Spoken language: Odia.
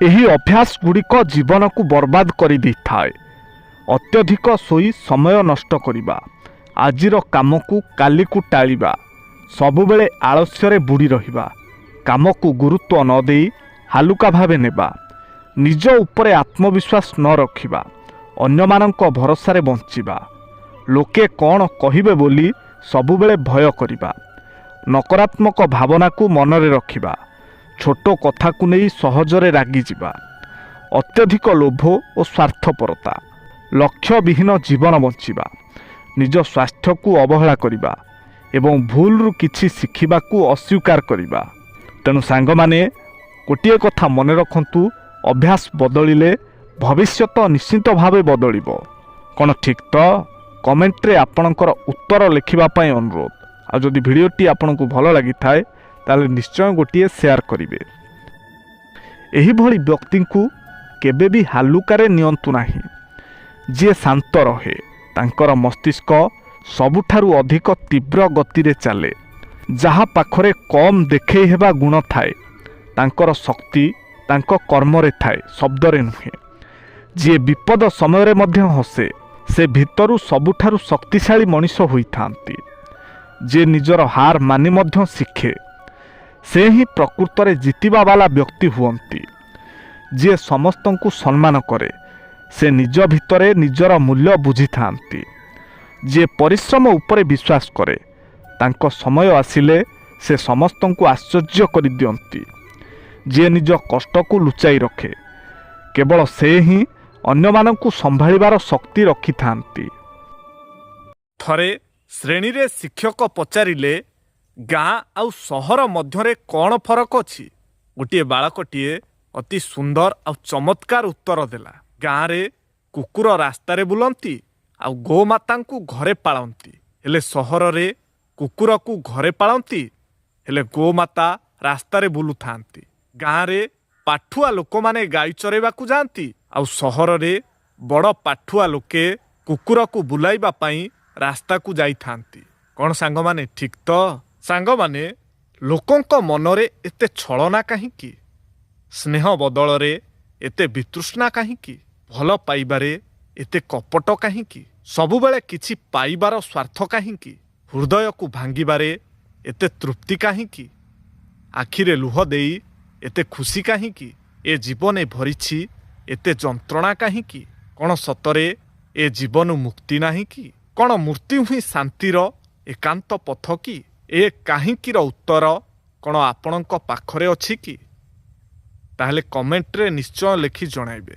ଏହି ଅଭ୍ୟାସ ଗୁଡ଼ିକ ଜୀବନକୁ ବର୍ବାଦ କରିଦେଇଥାଏ। ଅତ୍ୟଧିକ ଶୋଇ ସମୟ ନଷ୍ଟ କରିବା, ଆଜିର କାମକୁ କାଲିକୁ ଟାଳିବା, ସବୁବେଳେ ଆଳସ୍ୟରେ ବୁଡ଼ି ରହିବା, କାମକୁ ଗୁରୁତ୍ୱ ନ ଦେଇ ହାଲୁକା ଭାବେ ନେବା, ନିଜ ଉପରେ ଆତ୍ମବିଶ୍ୱାସ ନ ରଖିବା, ଅନ୍ୟମାନଙ୍କ ଭରସାରେ ବଞ୍ଚିବା, ଲୋକେ କ'ଣ କହିବେ ବୋଲି ସବୁବେଳେ ଭୟ କରିବା, ନକାରାତ୍ମକ ଭାବନାକୁ ମନରେ ରଖିବା, ଛୋଟ କଥାକୁ ନେଇ ସହଜରେ ରାଗିଯିବା, ଅତ୍ୟଧିକ ଲୋଭ ଓ ସ୍ୱାର୍ଥପରତା, ଲକ୍ଷ୍ୟବିହୀନ ଜୀବନ ବଞ୍ଚିବା, ନିଜ ସ୍ୱାସ୍ଥ୍ୟକୁ ଅବହେଳା କରିବା ଏବଂ ଭୁଲରୁ କିଛି ଶିଖିବାକୁ ଅସ୍ୱୀକାର କରିବା। ତେଣୁ ସାଙ୍ଗମାନେ, ଗୋଟିଏ କଥା ମନେ ରଖନ୍ତୁ, ଅଭ୍ୟାସ ବଦଳିଲେ ଭବିଷ୍ୟତ ନିଶ୍ଚିତ ଭାବେ ବଦଳିବ। କ'ଣ ଠିକ୍ ତ? କମେଣ୍ଟରେ ଆପଣଙ୍କର ଉତ୍ତର ଲେଖିବା ପାଇଁ ଅନୁରୋଧ। ଆଉ ଯଦି ଭିଡ଼ିଓଟି ଆପଣଙ୍କୁ ଭଲ ଲାଗିଥାଏ ତାହେଲେ ନିଶ୍ଚୟ ଗୋଟିଏ ସେୟାର କରିବେ। ଏହିଭଳି ବ୍ୟକ୍ତିଙ୍କୁ କେବେ ବି ହାଲୁକାରେ ନିଅନ୍ତୁ ନାହିଁ। ଯିଏ ଶାନ୍ତ ରହେ, ତାଙ୍କର ମସ୍ତିଷ୍କ ସବୁଠାରୁ ଅଧିକ ତୀବ୍ର ଗତିରେ ଚାଲେ। ଯାହା ପାଖରେ କମ୍ ଦେଖେଇ ହେବା ଗୁଣ ଥାଏ, ତାଙ୍କର ଶକ୍ତି ତାଙ୍କ କର୍ମରେ ଥାଏ, ଶବ୍ଦରେ ନୁହେଁ। ଯିଏ ବିପଦ ସମୟରେ ମଧ୍ୟ ହସେ, ସେ ଭିତରୁ ସବୁଠାରୁ ଶକ୍ତିଶାଳୀ ମଣିଷ ହୋଇଥାନ୍ତି। ଯିଏ ନିଜର ହାର ମାନି ମଧ୍ୟ ଶିଖେ, ସେ ହିଁ ପ୍ରକୃତରେ ଜିତିବା ବାଲା ବ୍ୟକ୍ତି ହୁଅନ୍ତି। ଯିଏ ସମସ୍ତଙ୍କୁ ସମ୍ମାନ କରେ, ସେ ନିଜ ଭିତରେ ନିଜର ମୂଲ୍ୟ ବୁଝିଥାନ୍ତି। ଯିଏ ପରିଶ୍ରମ ଉପରେ ବିଶ୍ୱାସ କରେ, ତାଙ୍କ ସମୟ ଆସିଲେ ସେ ସମସ୍ତଙ୍କୁ ଆଶ୍ଚର୍ଯ୍ୟ କରିଦିଅନ୍ତି। ଯିଏ ନିଜ କଷ୍ଟକୁ ଲୁଚାଇ ରଖେ, କେବଳ ସେ ହିଁ ଅନ୍ୟମାନଙ୍କୁ ସମ୍ଭାଳିବାର ଶକ୍ତି ରଖିଥାନ୍ତି। ଥରେ ଶ୍ରେଣୀରେ ଶିକ୍ଷକ ପଚାରିଲେ, ଗାଁ ଆଉ ସହର ମଧ୍ୟରେ କ'ଣ ଫରକ ଅଛି? ଗୋଟିଏ ବାଳକଟିଏ ଅତି ସୁନ୍ଦର ଆଉ ଚମତ୍କାର ଉତ୍ତର ଦେଲା। ଗାଁରେ କୁକୁର ରାସ୍ତାରେ ବୁଲନ୍ତି ଆଉ ଗୋମାତାଙ୍କୁ ଘରେ ପାଳନ୍ତି, ହେଲେ ସହରରେ କୁକୁରକୁ ଘରେ ପାଳନ୍ତି, ହେଲେ ଗୋମାତା ରାସ୍ତାରେ ବୁଲୁଥାନ୍ତି। ଗାଁରେ ପାଠୁଆ ଲୋକମାନେ ଗାଈ ଚରାଇବାକୁ ଯାଆନ୍ତି, ଆଉ ସହରରେ ବଡ଼ ପାଠୁଆ ଲୋକେ କୁକୁରକୁ ବୁଲାଇବା ପାଇଁ ରାସ୍ତାକୁ ଯାଇଥାନ୍ତି। କ'ଣ ସାଙ୍ଗମାନେ ଠିକ୍ ତ? ସାଙ୍ଗମାନେ, ଲୋକଙ୍କ ମନରେ ଏତେ ଛଳନା କାହିଁକି? ସ୍ନେହ ବଦଳରେ ଏତେ ବିତୃଷ୍ଣା କାହିଁକି? ଭଲ ପାଇବାରେ ଏତେ କପଟ କାହିଁକି? ସବୁବେଳେ କିଛି ପାଇବାର ସ୍ୱାର୍ଥ କାହିଁକି? ହୃଦୟକୁ ଭାଙ୍ଗିବାରେ ଏତେ ତୃପ୍ତି କାହିଁକି? ଆଖିରେ ଲୁହ ଦେଇ ଏତେ ଖୁସି କାହିଁକି? ଏ ଜୀବନେ ଭରିଛି ଏତେ ଯନ୍ତ୍ରଣା କାହିଁକି? କ'ଣ ସତରେ ଏ ଜୀବନ ମୁକ୍ତି ନାହିଁ କି? କ'ଣ ମୃତ୍ୟୁ ହିଁ ଶାନ୍ତିର ଏକାନ୍ତ ପଥ କି? ଏ କାହିଁକିର ଉତ୍ତର କ'ଣ ଆପଣଙ୍କ ପାଖରେ ଅଛି କି? ତାହେଲେ କମେଣ୍ଟରେ ନିଶ୍ଚୟ ଲେଖି ଜଣାଇବେ।